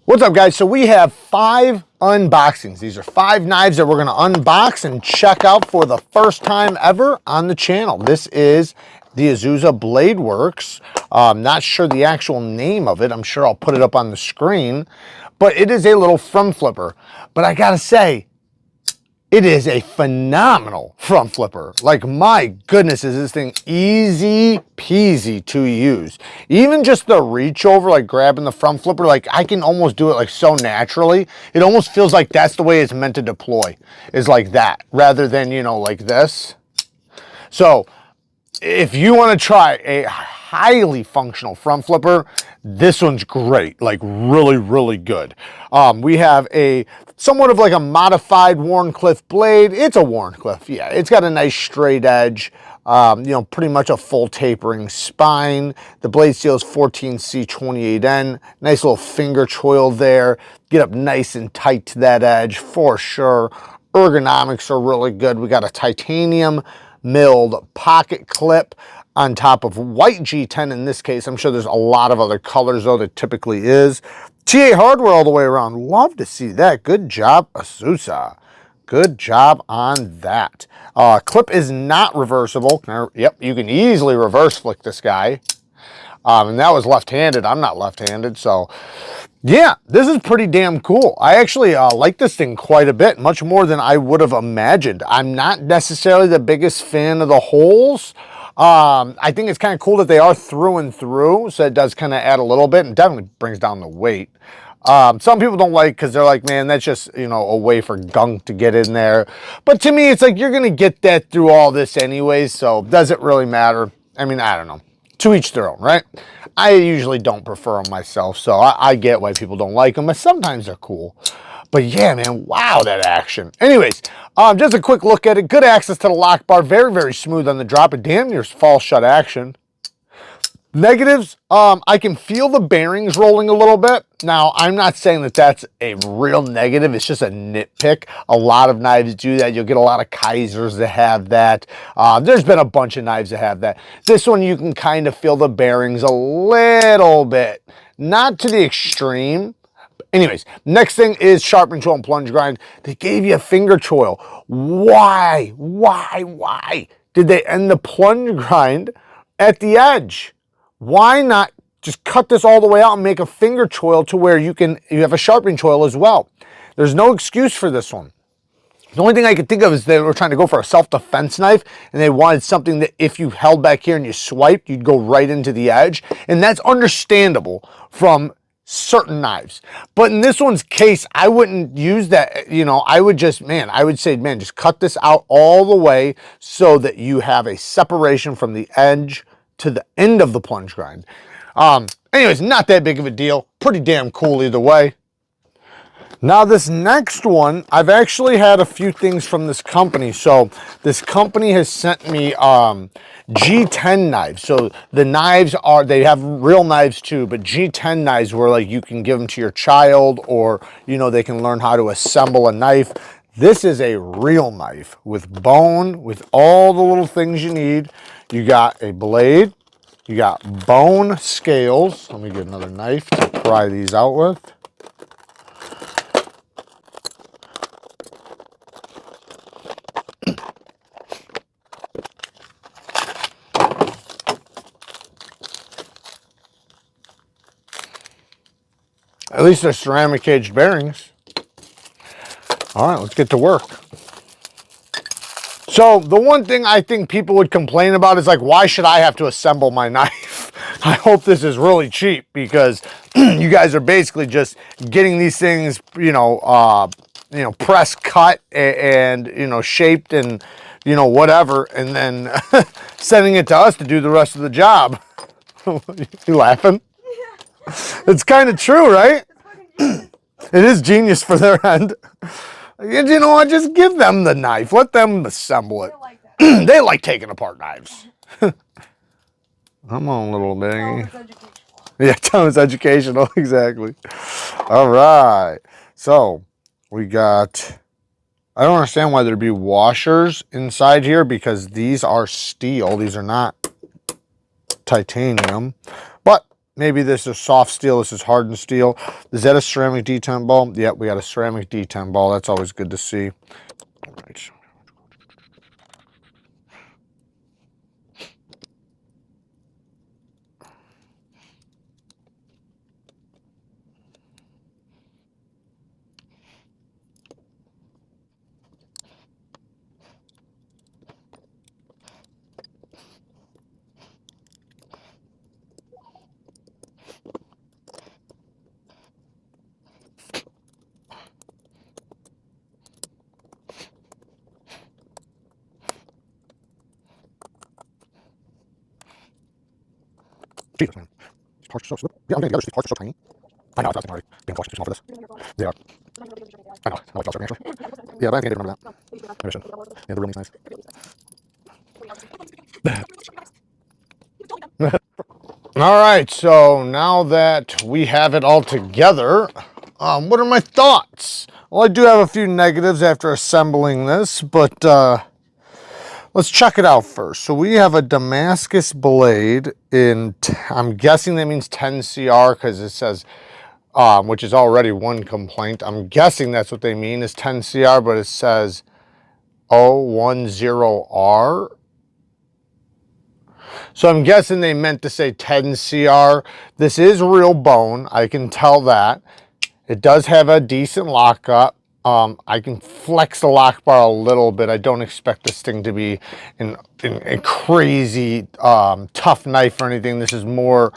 What's up, guys? So we have 5 unboxings. These are 5 knives that we're going to unbox and check out for the first time ever on the channel. This is the Azusa Blade Works. Not sure the actual name of it. I'm sure I'll put it up on the screen. But it is a little front flipper. But I gotta say, it is a phenomenal front flipper. Like, my goodness, is this thing easy peasy to use. Even just the reach over, like grabbing the front flipper, like I can almost do it like so naturally. It almost feels like that's the way it's meant to deploy, is like that, rather than, you know, like this. So if you want to try a highly functional front flipper, this one's great, like really, really good. We have a somewhat of like a modified Wharncliffe blade. It's a Wharncliffe, yeah. It's got a nice straight edge, you know, pretty much a full tapering spine. The blade steel is 14C28N. Nice little finger choil there. Get up nice and tight to that edge for sure. Ergonomics are really good. We got a titanium milled pocket clip on top of white G10 in this case. I'm sure there's a lot of other colors though, that typically is. TA hardware all the way around. Love to see that. Good job, Azusa. Good job on that. Clip is not reversible. Yep, you can easily reverse flick this guy. And that was left-handed. I'm not left-handed, so yeah, this is pretty damn cool. I actually like this thing quite a bit, much more than I would have imagined. I'm not necessarily the biggest fan of the holes. I think it's kind of cool that they are through and through, so it does kind of add a little bit and definitely brings down the weight. Some people don't like because they're like, man, that's just, you know, a way for gunk to get in there. But to me, it's like you're going to get that through all this anyways, so does it really matter? I mean, I don't know. To each their own, right? I usually don't prefer them myself, so I get why people don't like them, but sometimes they're cool. But yeah, man, wow, that action. Anyways, just a quick look at it. Good access to the lock bar. Very, very smooth on the drop. It damn near false shut action. Negatives, I can feel the bearings rolling a little bit. Now, I'm not saying that that's a real negative. It's just a nitpick. A lot of knives do that. You'll get a lot of Kaisers that have that. There's been a bunch of knives that have that. This one, you can kind of feel the bearings a little bit. Not to the extreme. Anyways, next thing is sharpen choil and plunge grind. They gave you a finger choil. Why did they end the plunge grind at the edge? Why not just cut this all the way out and make a finger choil to where you have a sharpening choil as well? There's no excuse for this one. The only thing I could think of is they were trying to go for a self-defense knife, and they wanted something that if you held back here and you swiped, you'd go right into the edge. And that's understandable from certain knives. But in this one's case, I wouldn't use that, you know, I would just, I would say, just cut this out all the way so that you have a separation from the edge to the end of the plunge grind. Anyways, not that big of a deal. Pretty damn cool either way. Now this next one, I've actually had a few things from this company. So this company has sent me G10 knives. So the knives they have real knives too, but G10 knives where like you can give them to your child, or, you know, they can learn how to assemble a knife. This is a real knife with bone, with all the little things you need. You got a blade, you got bone scales. Let me get another knife to pry these out with. At least they're ceramic caged bearings. All right, let's get to work. So the one thing I think people would complain about is like, why should I have to assemble my knife? I hope this is really cheap, because you guys are basically just getting these things, press cut and, shaped and, whatever, and then sending it to us to do the rest of the job. You laughing? Yeah. It's kind of true, right? It is genius for their end. You know what? Just give them the knife. Let them assemble it. Like that. They like taking apart knives. Come on, little baby. Yeah, tell them it's educational. Exactly. All right. So we got, I don't understand why there'd be washers inside here, because these are steel. These are not titanium. But Maybe this is soft steel, this is hardened steel. Is that a ceramic D10 ball? Yep, we got a ceramic D10 ball. That's always good to see. All right. Jesus, man. These parts are so slippery. Yeah, I'm getting together. These parts are so tiny. I know, I thought already. Being cautious, too small for this. They are. I know. I like y'all actually. Yeah, but I think I did remember that. Maybe I should. Yeah, the rooming's nice. All right, so now that we have it all together, what are my thoughts? Well, I do have a few negatives after assembling this, but let's check it out first. So we have a Damascus blade in, I'm guessing that means 10 CR because it says, which is already one complaint. I'm guessing that's what they mean is 10 CR, but it says 010R. So I'm guessing they meant to say 10 CR. This is real bone. I can tell that. It does have a decent lockup. I can flex the lock bar a little bit. I don't expect this thing to be a crazy tough knife or anything. This is more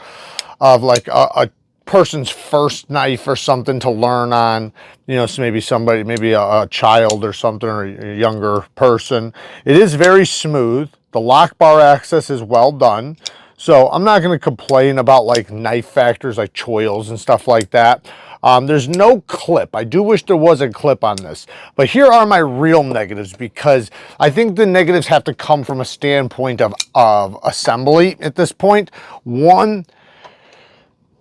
of like a person's first knife or something to learn on, you know, so maybe somebody, maybe a child or something, or a younger person. It is very smooth. The lock bar access is well done. So I'm not going to complain about like knife factors like choils and stuff like that. There's no clip. I do wish there was a clip on this, but here are my real negatives, because I think the negatives have to come from a standpoint of assembly at this point. One,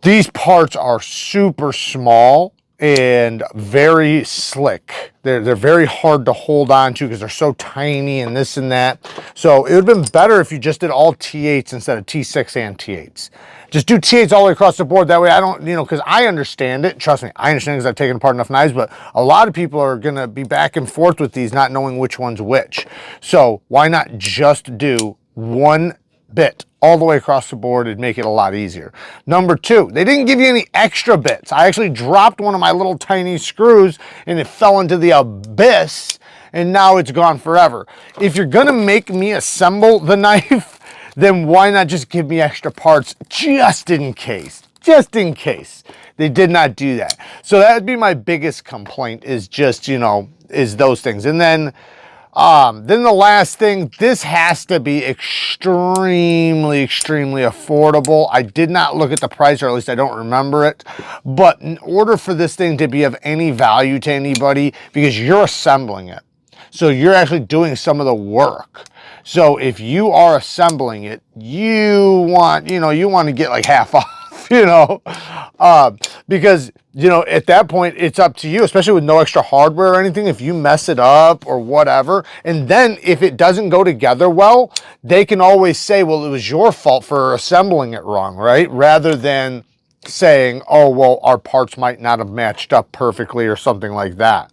these parts are super small and very slick. They're very hard to hold on to because they're so tiny and this and that. So it would have been better if you just did all T8s instead of T6 and T8s. Just do T8s all the way across the board. That way I don't, you know, because I understand it. Trust me, I understand because I've taken apart enough knives, but a lot of people are going to be back and forth with these, not knowing which one's which. So why not just do one bit all the way across the board? It'd make it a lot easier. Number two, they didn't give you any extra bits. I actually dropped one of my little tiny screws and it fell into the abyss, and now it's gone forever. If you're gonna make me assemble the knife, then why not just give me extra parts just in case? Just in case. They did not do that. So that would be my biggest complaint, is just, you know, is those things. And then the last thing, this has to be extremely, extremely affordable. I did not look at the price, or at least I don't remember it. But in order for this thing to be of any value to anybody, because you're assembling it, so you're actually doing some of the work. So if you are assembling it, you want, you know, you want to get like half off, you know, because, you know, at that point, it's up to you, especially with no extra hardware or anything. If you mess it up or whatever, and then if it doesn't go together well, they can always say, well, it was your fault for assembling it wrong, right? Rather than saying, oh, well, our parts might not have matched up perfectly or something like that.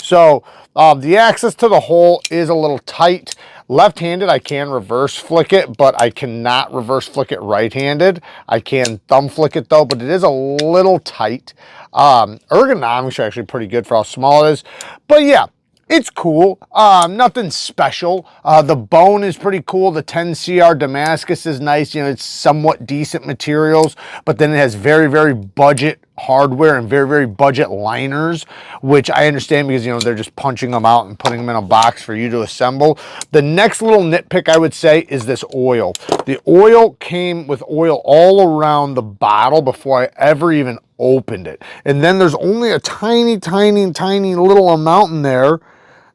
So the access to the hole is a little tight. Left-handed, I can reverse flick it, but I cannot reverse flick it right-handed. I can thumb flick it though, but it is a little tight. Ergonomics are actually pretty good for how small it is. But yeah, it's cool. Nothing special. The bone is pretty cool. The 10 CR Damascus is nice. You know, it's somewhat decent materials, but then it has very, very budget hardware and very, very budget liners, which I understand because, you know, they're just punching them out and putting them in a box for you to assemble. The next little nitpick I would say is this oil. The oil came with oil all around the bottle before I ever even opened it. And then there's only a tiny, tiny, tiny little amount in there.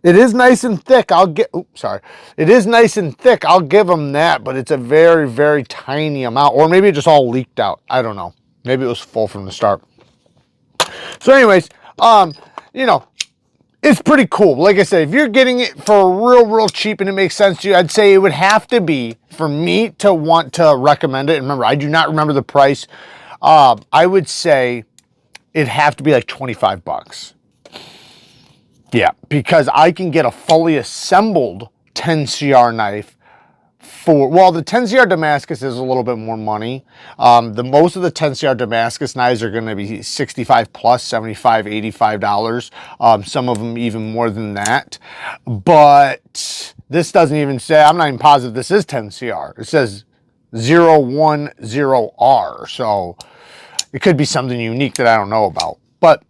It is nice and thick. It is nice and thick. I'll give them that, but it's a very, very tiny amount. Or maybe it just all leaked out. I don't know. Maybe it was full from the start. So anyways, you know, it's pretty cool. Like I said, if you're getting it for real cheap and it makes sense to you, I'd say it would have to be, for me to want to recommend it. And remember, I do not remember the price. I would say it'd have to be like 25 bucks. Yeah, because I can get a fully assembled 10CR knife for, well, the 10CR Damascus is a little bit more money. Most of the 10CR Damascus knives are going to be 65 plus, 75, $85. Some of them even more than that. But this doesn't even say, I'm not even positive this is 10CR. It says 010R. So it could be something unique that I don't know about. But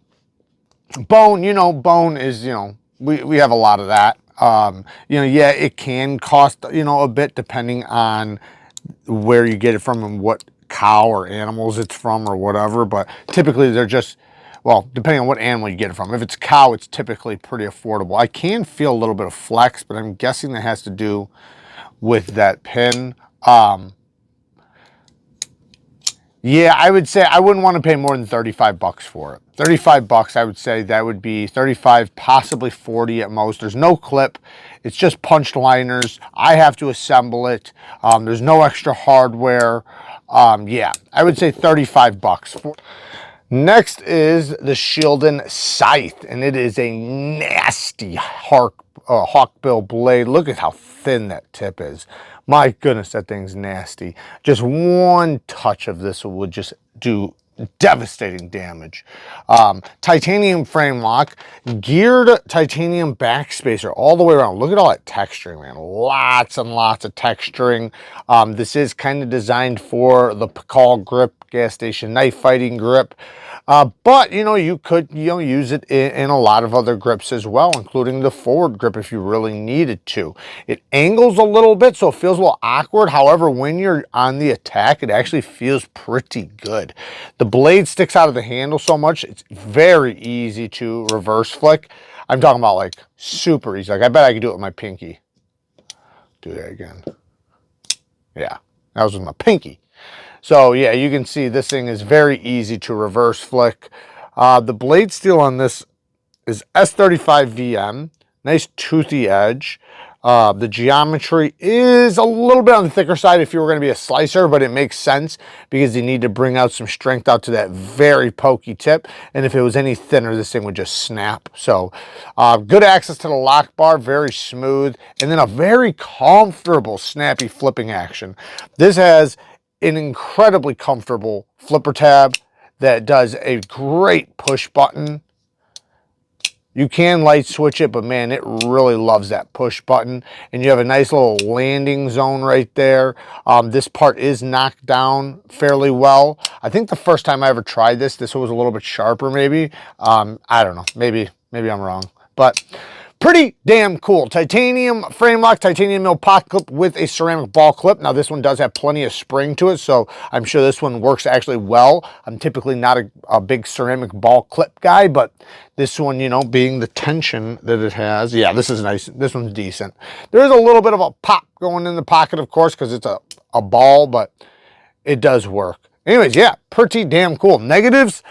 bone, you know, bone is, you know, we have a lot of that. You know, yeah, it can cost, you know, a bit depending on where you get it from and what cow or animals it's from or whatever. But typically they're just, well, depending on what animal you get it from. If it's cow, it's typically pretty affordable. I can feel a little bit of flex, but I'm guessing that has to do with that pin. Yeah, I would say I wouldn't want to pay more than 35 bucks for it. 35 bucks, I would say that would be 35, possibly 40 at most. There's no clip. It's just punched liners. I have to assemble it. There's no extra hardware. Yeah, I would say 35 bucks. Next is the Shieldon Scythe, and it is a nasty hawkbill blade. Look at how thin that tip is. My goodness, that thing's nasty. Just one touch of this would just do devastating damage. Titanium frame lock, geared titanium backspacer all the way around. Look at all that texturing, man. Lots and lots of texturing. This is kind of designed for the Pakal grip, gas station knife fighting grip. But, you know, you could, you know, use it in a lot of other grips as well, including the forward grip if you really needed to. It angles a little bit, so it feels a little awkward. However, when you're on the attack, it actually feels pretty good. The blade sticks out of the handle so much, it's very easy to reverse flick. I'm talking about like super easy. Like I bet I could do it with my pinky. Do that again. Yeah, that was with my pinky. So yeah, you can see this thing is very easy to reverse flick. The blade steel on this is S35 VM, nice toothy edge. The geometry is a little bit on the thicker side if you were going to be a slicer, but it makes sense because you need to bring out some strength out to that very pokey tip. And if it was any thinner, this thing would just snap. So good access to the lock bar, very smooth, and then a very comfortable, snappy flipping action. This has an incredibly comfortable flipper tab that does a great push button. You can light switch it, but man, it really loves that push button. And you have a nice little landing zone right there. This part is knocked down fairly well. I think the first time I ever tried this, this was a little bit sharper maybe. I don't know, maybe I'm wrong, but pretty damn cool. Titanium frame lock, titanium mill pocket clip with a ceramic ball clip. Now this one does have plenty of spring to it, so I'm sure this one works actually well. I'm typically not a big ceramic ball clip guy, but this one, you know, being the tension that it has, yeah, this is nice. This one's decent. There is a little bit of a pop going in the pocket, of course, because it's a ball, but it does work. Anyways, yeah, pretty damn cool. Negatives.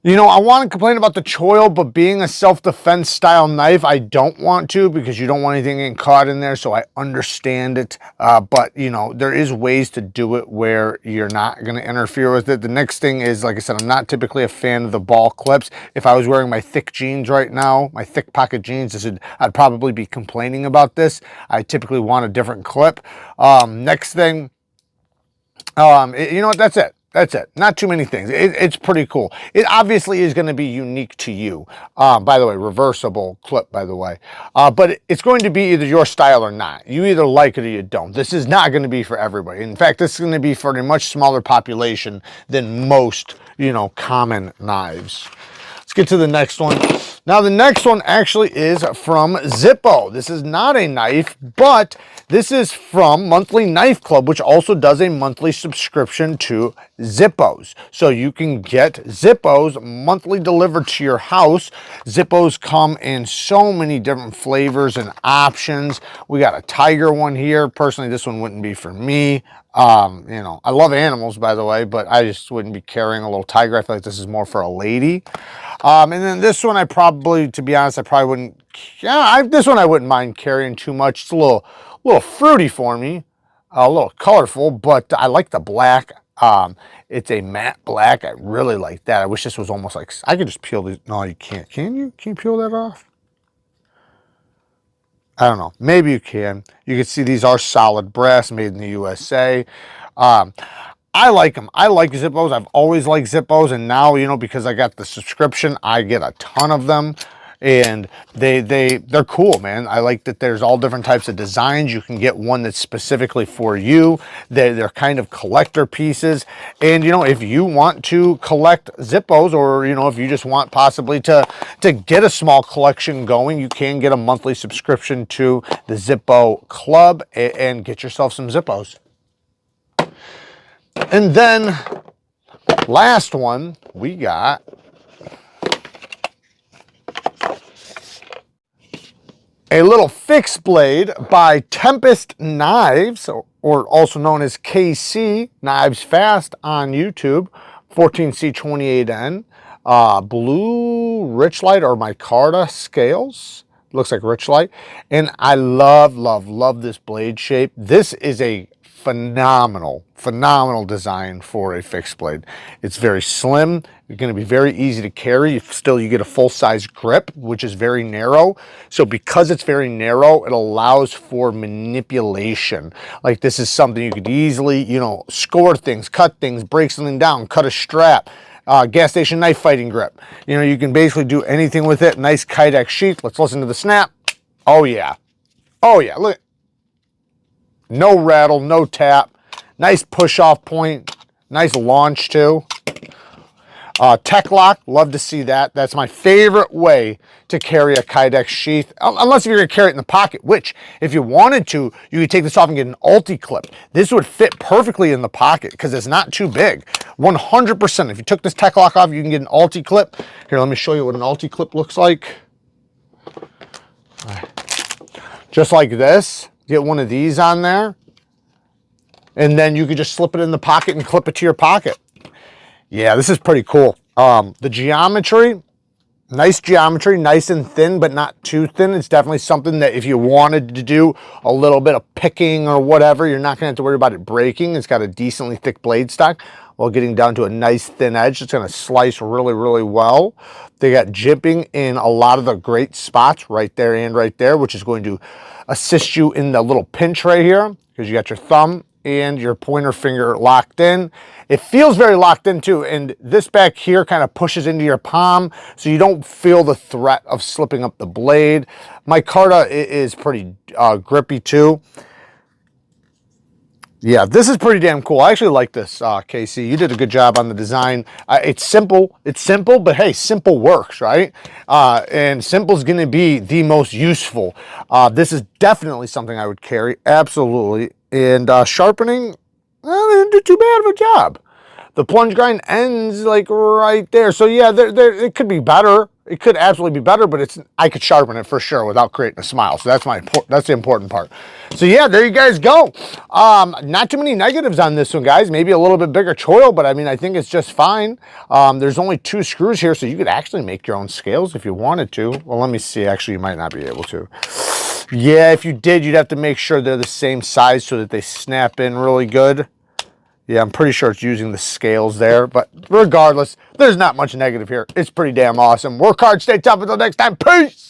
You know, I want to complain about the choil, but being a self-defense style knife, I don't want to because you don't want anything getting caught in there, so I understand it. But, you know, there is ways to do it where you're not going to interfere with it. The next thing is, like I said, I'm not typically a fan of the ball clips. If I was wearing my thick jeans right now, my thick pocket jeans, I'd probably be complaining about this. I typically want a different clip. Next thing, you know what, that's it. That's it. Not too many things. It's pretty cool. It obviously is going to be unique to you. By the way, reversible clip, by the way. But it's going to be either your style or not. You either like it or you don't. This is not going to be for everybody. In fact, this is going to be for a much smaller population than most, you know, common knives. Let's get to the next one. Now, the next one actually is from Zippo. This is not a knife, but this is from Monthly Knife Club, which also does a monthly subscription to Zippos. So you can get Zippos monthly delivered to your house. Zippos come in so many different flavors and options. We got a tiger one here. Personally, this one wouldn't be for me. You know, I love animals, by the way, but I just wouldn't be carrying a little tiger. I feel like this is more for a lady. And then this one, to be honest, I probably wouldn't, this one I wouldn't mind carrying too much. It's a little fruity for me, a little colorful, but I like the black. It's a matte black. I really like that. I wish this was almost like, I could just peel these. No, you can't. Can you? Can you peel that off? I don't know. Maybe you can. You can see these are solid brass, made in the USA. I like them. I like Zippos. I've always liked Zippos, and now, you know, because I got the subscription, I get a ton of them, and they're cool, man. I like that there's all different types of designs. You can get one that's specifically for you. They're kind of collector pieces, and you know, if you want to collect Zippos, or you know, if you just want possibly to get a small collection going, you can get a monthly subscription to the Zippo Club and get yourself some Zippos. And then last one we got a little fixed blade by Tempest Knives, or also known as KC Knives Fast on YouTube, 14C28N, blue Richlight or micarta scales. Looks like Richlight, and I love this blade shape. This is a phenomenal design for a fixed blade. It's very slim. It's going to be very easy to carry. Still, you get a full-size grip, which is very narrow. So because it's very narrow, it allows for manipulation. Like, this is something you could easily, you know, score things, cut things, break something down, cut a strap. Gas station knife fighting grip. You know, you can basically do anything with it. Nice Kydex sheath. Let's listen to the snap. Oh yeah. Oh yeah, look. No rattle, no tap. Nice push off point. Nice launch too. Tech lock, love to see that. That's my favorite way to carry a Kydex sheath, unless you're gonna carry it in the pocket, which if you wanted to, you could take this off and get an ulti clip. This would fit perfectly in the pocket because it's not too big. 100%. If you took this tech lock off, you can get an ulti clip. Here, let me show you what an ulti clip looks like. Just like this. Get one of these on there, and then you could just slip it in the pocket and clip it to your pocket. Yeah, this is pretty cool. The geometry, nice geometry, nice and thin, but not too thin. It's definitely something that if you wanted to do a little bit of picking or whatever, you're not gonna have to worry about it breaking. It's got a decently thick blade stock while getting down to a nice thin edge. It's gonna slice really well. They got jimping in a lot of the great spots right there and right there, which is going to assist you in the little pinch right here, because you got your thumb and your pointer finger locked in. It feels very locked in too, and this back here kind of pushes into your palm, so you don't feel the threat of slipping up the blade. Micarta is pretty grippy too. Yeah, this is pretty damn cool. I actually like this, KC. You did a good job on the design. It's simple, but hey, simple works, right? And simple is going to be the most useful. This is definitely something I would carry, absolutely. And sharpening, well, they didn't do too bad of a job. The plunge grind ends like right there. So yeah, it could be better. It could absolutely be better, but I could sharpen it for sure without creating a smile. So that's the important part. So yeah, there you guys go. Not too many negatives on this one, guys. Maybe a little bit bigger choil, but I mean, I think it's just fine. There's only 2 screws here, so you could actually make your own scales if you wanted to. Well, let me see. Actually, you might not be able to. Yeah, if you did, you'd have to make sure they're the same size so that they snap in really good. Yeah, I'm pretty sure it's using the scales there, but regardless, there's not much negative here. It's pretty damn awesome. Work hard, stay tough. Until next time, peace!